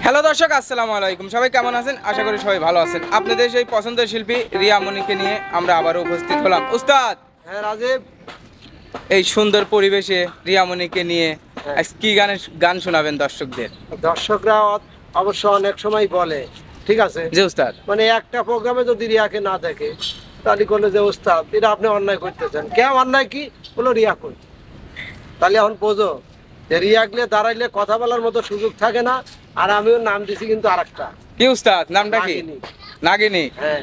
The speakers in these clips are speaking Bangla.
হ্যালো দর্শক, আসসালামু আলাইকুম। সবাই কেমন আছেন? আশা করি সবাই ভালো আছেন। আপনাদের সেই পছন্দের শিল্পী রিয়া মনিকে নিয়ে আমরা আবারও উপস্থিত হলাম। উস্তাদ, হ্যাঁ রাজীব, এই সুন্দর পরিবেশে রিয়া মনিকে নিয়ে আজ কি গান শোনাবেন দর্শকদের? দর্শকরা অবশ্য অনেক সময় বলে, ঠিক আছে, জি উস্তাদ, মানে একটা প্রোগ্রামে যদি রিয়াকে না দেখে তাহলে বলে যে ওস্তাদ এটা আপনি অন্যায় করতেছেন। কেন অন্যায়? কি বলো রিয়া কই? তাহলে এখন বোঝো যে রিয়াকলে দাঁড়াইলে কথা বলার মতো সুযোগ থাকে না। আর আমিও নাম দিছি কিন্তু আরেকটা। কি উস্তাদ, নামটা কি? নাগিনী। নাগিনী। হ্যাঁ,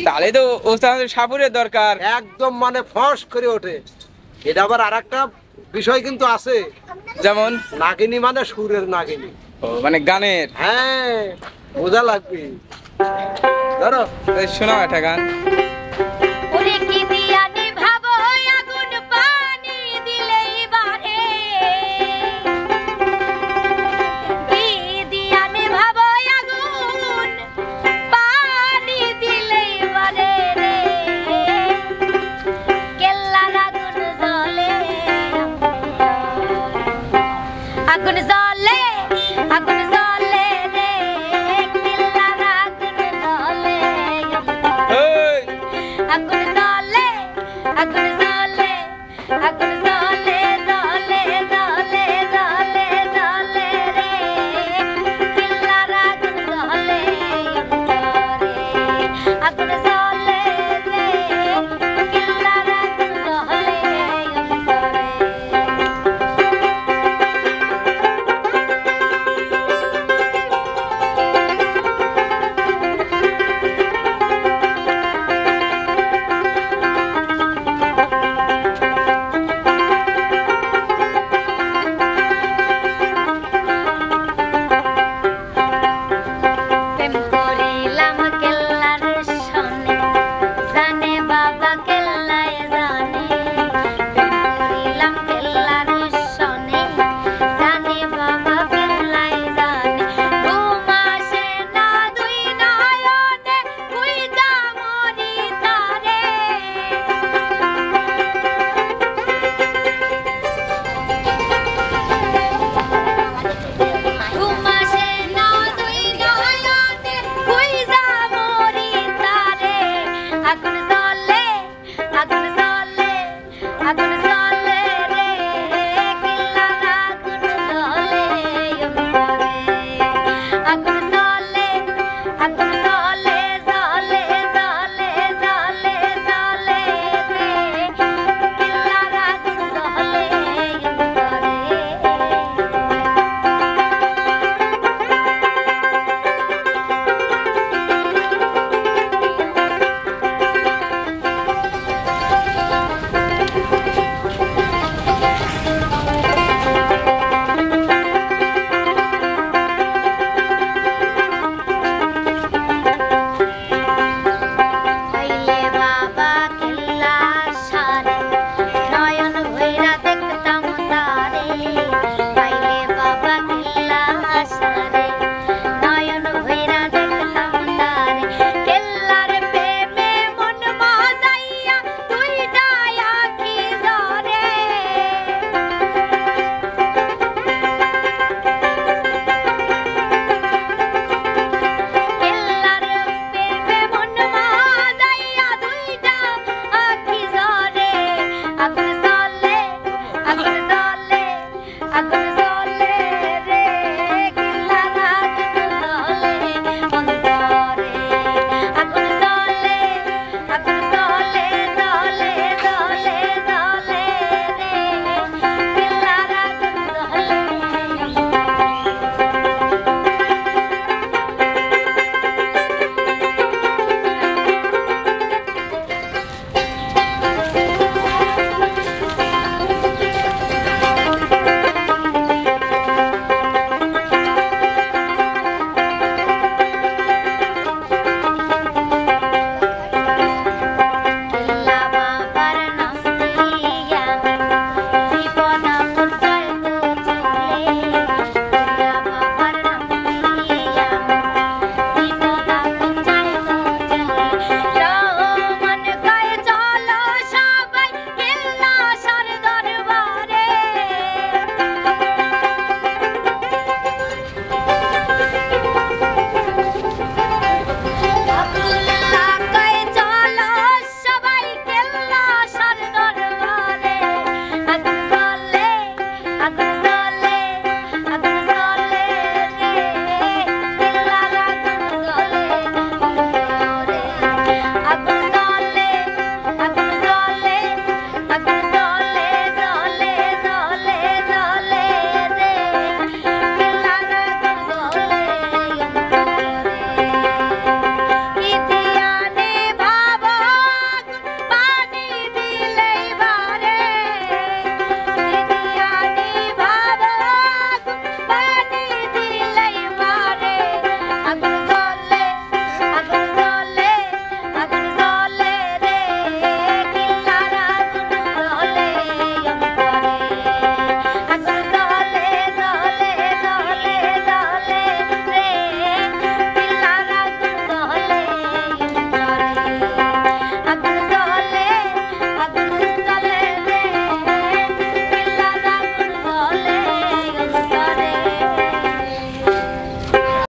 তাহলে তো উস্তাদ সাপুরের দরকার। একদম মানে ফস করে ওঠে। এটা আবার আরেকটা বিষয় কিন্তু আছে, যেমন নাগিনী মানে সুরের নাগিনী। মানে গানের। হ্যাঁ, বোঝা লাগবে। ধরো শোনাও একটা গান। ওরে কি দিয়া নিভাবো আগুন পানি দিলেই বারে, কি দিয়া নিভাবো আগুন পানি দিলেই বারে রে, কেল্লার আগুন জ্বলে আগুন জ্বলে আগুন জ্বলে রে, কেল্লার আগুন জ্বলে এই, আগুন জ্বলে আগুন জ্বলে আগুন জ্বলে